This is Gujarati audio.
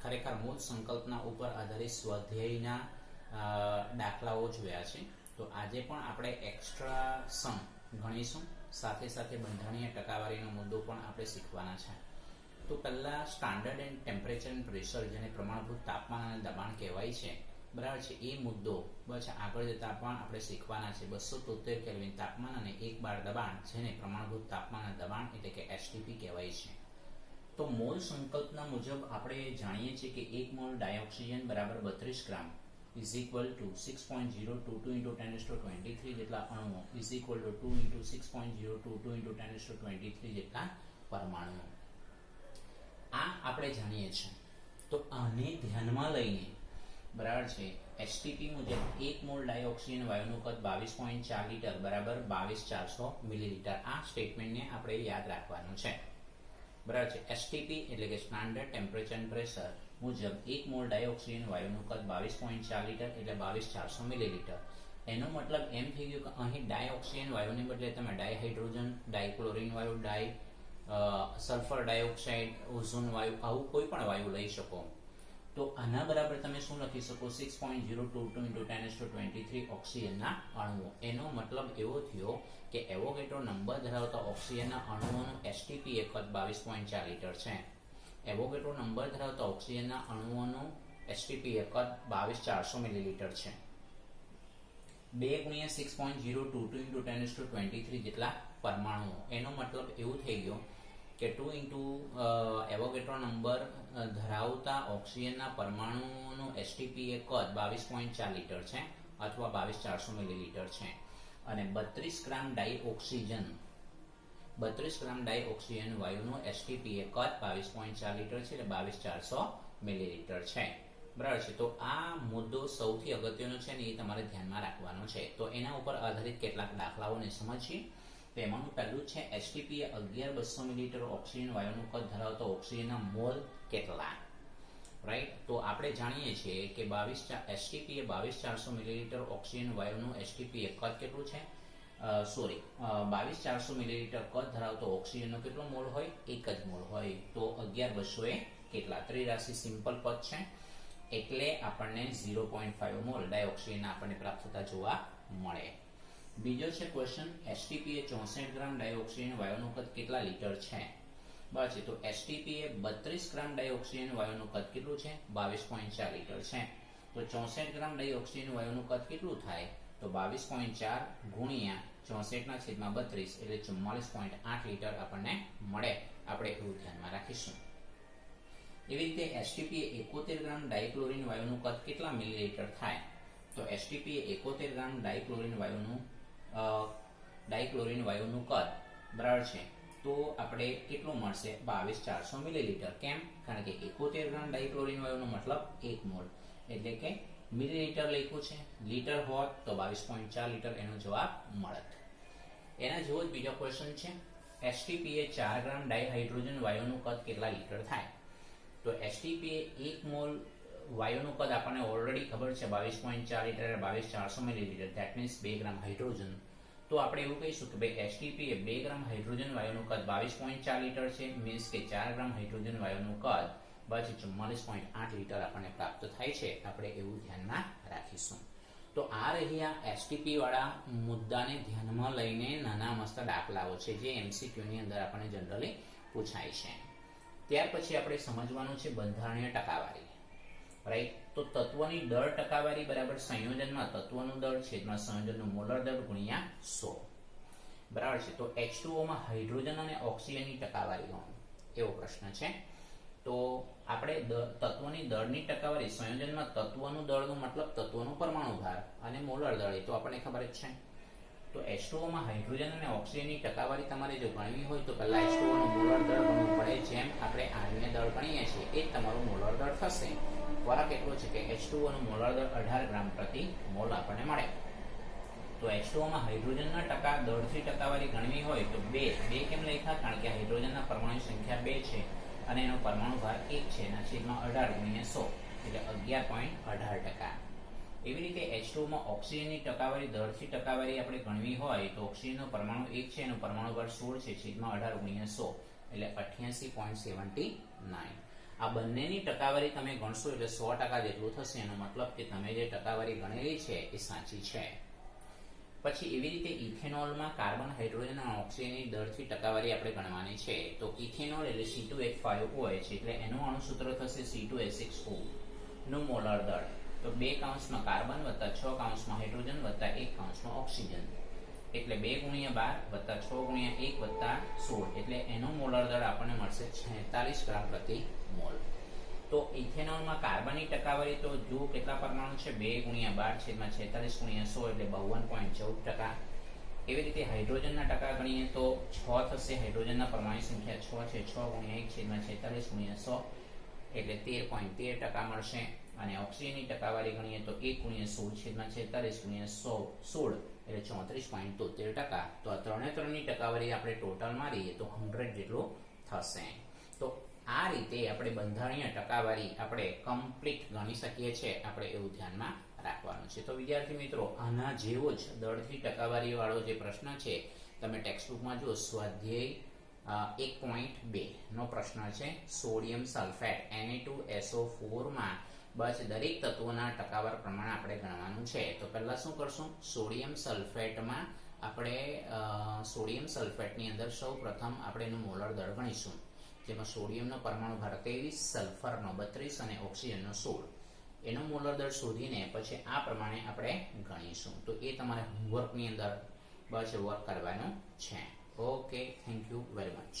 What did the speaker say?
ખરેખર મોલ સંકલ્પના ઉપર આધારિત સ્વાધ્યાયના દાખલાઓ જોયા છે. તો આજે પણ આપણે એક્સ્ટ્રા સમ ગણીશું, સાથે સાથે બંધારણીય ટકાવારીનો મુદ્દો પણ આપણે શીખવાના છે. તો પહેલા standard and temperature and pressure, જેને પ્રમાણભૂત તાપમાન અને દબાણ કહેવાય છે, બરાબર છે, એ મુદ્દો બસ આગળ જતા પણ આપણે શીખવાના છે. 273 કેલ્વિન તાપમાન અને 1 બાર દબાણ, જેને પ્રમાણભૂત તાપમાન અને દબાણ એટલે કે STP કહેવાય છે. તો મોલ સંકલ્પના મુજબ આપણે જાણીએ છીએ કે 1 મોલ ડાયોક્સિજન બરાબર 32 ગ્રામ is equal to 6.022 into 10⁻23 જેટલા અણુઓ is equal to 2 into 6.022 into 10⁻23 જેટલા પરમાણુઓ. આ આપણે જાણીએ છીએ. તો આને ધ્યાનમાં લઈને, બરાબર છે, STP મુજબ 1 મોલ ડાયોક્સિજન વાયુનું કદ 22.4 લીટર બરાબર 22400 મિલીલીટર. આ સ્ટેટમેન્ટને આપણે યાદ રાખવાનું છે, બરાબર છે. STP એટલે કે સ્ટાન્ડર્ડ ટેમ્પરેચર એન્ડ પ્રેશર મુજબ 1 મોલ ડાયોક્સિજન વાયુનું કદ 22.4 લીટર એટલે 22400 મિલીલીટર. એનો મતલબ એમ થઈ ગયું કે અહીં ડાયોક્સિજન વાયુને બદલે તમે ડાયહાઇડ્રોજન, ડાયક્લોરિન વાયુ, સલ્ફર ડાયોક્સાઇડ, ઓઝોન વાયુ, આવું કોઈ પણ વાયુ લઈ શકો. તો આના બરાબર તમે શું લખી શકો? 6.022 into 10⁻23 ઓક્સિજનના અણુઓ. એનો મતલબ એવો થયો કે એવોગેડ્રો નંબર ધરાવતા ઓક્સિજનના અણુઓનું STP એ કદ 22.4 લીટર છે. એવોગેડ્રો નંબર ધરાવતા ઓક્સિજનના અણુઓનું STP એ કદ 22400 મિલીલીટર છે. 2 × 6.022 into 10⁻23 જેટલા પરમાણુઓ. એનો મતલબ એવું થઈ ગયો કે 2 એવોગેડ્રો નંબર ધરાવતા ઓક્સિજનના પરમાણુઓનું STP એ કદ 22.4 લીટર છે અથવા 22400 મિલીલીટર છે. અને 32 ગ્રામ ડાયઓક્સિજન વાયુનું STP એ કદ 22.4 લીટર છે એટલે 22400 મિલીલીટર છે, બરાબર છે. તો આ મુદ્દો સૌથી અગત્યનો છે ને એ તમારે ધ્યાનમાં રાખવાનો છે. તો એના ઉપર આધારિત કેટલાક દાખલાઓને સમજીએ. તો એમાંનું પહેલું છે STP એ 11200 મિલીલીટર ઓક્સિજન વાયુનું કદ ધરાવતો ઓક્સિજનના મોલ કેટલા? રાઈટ. તો આપણે જાણીએ છીએ કે STP એ 22400 મિલીલીટર ઓક્સિજન વાયુનું STP એ કદ કેટલું છે? 22400 મિલીલીટર કદ ધરાવતો ઓક્સિજનનો કેટલો મોલ હોય? 1 જ મોલ હોય. તો 11200 એ કેટલા? ત્રિરાશિ સિમ્પલ પદ છે એટલે આપણને 0.5 મોલ ડાયોક્સિજન આપણને પ્રાપ્ત થતા જોવા મળે. બીજો છે ક્વેશ્ચન, STP એ 64 ગ્રામ ડાયોક્સિજન વાયુનું કદ કેટલા લીટર છે? બરાબર છે. તો STP એ 32 ગ્રામ ડાયોક્સિજન વાયુનું કદ કેટલું છે? 22.4 લીટર છે. તો 64 ગ્રામ ડાયોક્સિજન વાયુનું કદ કેટલું થાય? તો 22.4 ગુણ્યા 64/32 એટલે 44.8 લીટર આપણને મળે. આપણે એવું ધ્યાનમાં રાખીશું. એવી રીતે STP એ 71 ગ્રામ ડાયક્લોરિન વાયુનું કદ કેટલા મિલીલીટર થાય? તો STP એ 71 ગ્રામ ડાયક્લોરિન વાયુનું કદ, બરાબર છે, તો આપણે કેટલું મળશે? 22400 મિલીલીટર. કેમ? કારણ કે 71 ગ્રામ ડાયક્લોરિન વાયુનો મતલબ 1 મોલ, એટલે કે મિલીલીટર લખ્યું છે. લીટર હોત તો 22.4 લીટર એનો જવાબ મળત. એના જેવો જ બીજો ક્વેશ્ચન છે, STP એ 4 ગ્રામ ડાયહાઇડ્રોજન વાયુનું કદ કેટલા લીટર થાય? તો STP એ 1 મોલ વાયુનું કદ આપણને ઓલરેડી ખબર છે 22.4 લીટર એટલે 22400 millilitre, that means 2 gram hydrogen. તો આપણે એવું કહીશું કે ભાઈ STP એ 2 ગ્રામ હાઇડ્રોજન વાયુનું કદ 22.4 લીટર છે, મીન્સ કે 4 ગ્રામ હાઇડ્રોજન વાયુનું કદ 44.8 લીટર આપણને પ્રાપ્ત થાય છે. આપણે એવું ધ્યાનમાં રાખીશું. તો આ રહ્યા STP વાળા મુદ્દાને ધ્યાનમાં લઈને નાના મસ્ત દાખલાઓ છે જે MCQ ની અંદર આપણને જનરલી પૂછાય છે. ત્યાર પછી આપણે સમજવાનું છે બંધારણીય ટકાવારી, રાઈટ. તો તત્વની દળ ટકાવારી બરાબર સંયોજનમાં તત્વનું દળ છેદમાં સંયોજનનું મોલર દળ ગુણ્યા 100, બરાબર છે. તો H2O માં હાઇડ્રોજન અને ઓક્સિજનની ટકાવારી ગણો, એવો પ્રશ્ન છે. તો આપણે તત્વની દળની ટકાવારી, સંયોજનમાં તત્વનું દળનો મતલબ તત્વનો પરમાણુ ભાર અને મોલર દળ, એ તો આપણને ખબર જ છે. તો H2O માં હાઇડ્રોજન અને ઓક્સિજનની ટકાવારી તમારે જો ગણવી હોય તો પહેલા H2O નું મોલર દળ ગણવું પડે. જેમ આપણે આણ્વીય દળ ગણીએ છીએ એ જ તમારું મોલર દળ થશે. ફરક એટલો છે કે H2O નું મોલર દળ 18 ગ્રામ પ્રતિ મોલ આપણને મળે. તો H2O માં હાઇડ્રોજનના દળથી ટકાવારી ગણવી હોય તો 2 કેમ લખ્યા? કારણ કે હાઇડ્રોજનના પરમાણુ સંખ્યા 2 છે અને એનો પરમાણુ ભાર 1 છે એના છેદમાં 18 ગુણ્યા 100 એટલે 11.18%. એવી રીતે H2O માં ઓક્સિજનની ટકાવારી દળથી ટકાવારી આપણે ગણવી હોય તો ઓક્સિજનનો પરમાણુ 1 છે, એનો પરમાણુ ભાર 16 છે, છેદમાં 18 ગુણ્યા 100 એટલે 88.79. આ બંનેની ટકાવારી તમે ગણશો એટલે 100% જેટલું થશે. એનો મતલબ કે તમે જે ટકાવારી ગણેલી છે એ સાચી છે. પછી એવી રીતે ઇથેનોલમાં કાર્બન, હાઇડ્રોજન અને ઓક્સિજનની દરથી ટકાવારી આપણે ગણવાની છે. તો ઇથેનોલ એટલે C2H5OH એટલે એનું અણુસૂત્ર થશે C2H6O નું મોલર દળ. તો 2 કૌંસમાં કાર્બન વત્તા 6 કૌંસમાં હાઇડ્રોજન વત્તા 1 કૌંસમાં ઓક્સિજન એટલે 2 × 12 વત્તા 6 × 1 વત્તા 16 એટલે એનું મોલર દળ આપણને મળશે 46 ગ્રામ પ્રતિ મોલ. તો ઇથેનોલમાં કાર્બનની ટકાવારી તો જુઓ કેટલા પરમાણુ છે, 2 × 12 46 × 100 એટલે 52.14%. એવી રીતે હાઇડ્રોજનના ટકા ગણીએ તો 6 થશે. હાઇડ્રોજનના પરમાણુ સંખ્યા 6 છે. 6 × 1 46 × 100 એટલે 13.13% મળશે. અને ઓક્સિજનની ટકાવારી ગણીએ તો 1 × 16 46 × 100 એટલે 34.73%. તો આ ત્રણની ટકાવારી આપણે ટોટલ મારીએ તો 100 જેટલું થશે. તો આ રીતે આપણે બંધારણીય ટકાવારી આપણે કમ્પ્લીટ ગણી શકીએ છીએ. આપણે એવું ધ્યાનમાં રાખવાનું છે. તો વિદ્યાર્થી મિત્રો, આના જેવો જ દળથી ટકાવારી વાળો જે પ્રશ્ન છે તમે ટેક્સ્ટબુકમાં જુઓ, સ્વાધ્યાય 1.2 નો પ્રશ્ન છે. સોડિયમ સલ્ફેટ Na2SO4 માં બસ દરેક તત્વોના ટકાવાર પ્રમાણે આપણે ગણવાનું છે. તો પહેલા શું કરશું, સોડિયમ સલ્ફેટમાં આપણે સોડિયમ સલ્ફેટની અંદર સૌ પ્રથમ આપણે એનું મોલર દળ ગણીશું. જેમાં સોડિયમનો પરમાણુ ભાર 23, સલ્ફરનો 32 અને ઓક્સિજનનો 16. એનો મોલર દળ શોધીને પછી આ પ્રમાણે આપણે ગણીશું. તો એ તમારે હોમવર્કની અંદર બસ વર્ક કરવાનું છે. Okay, thank you very much.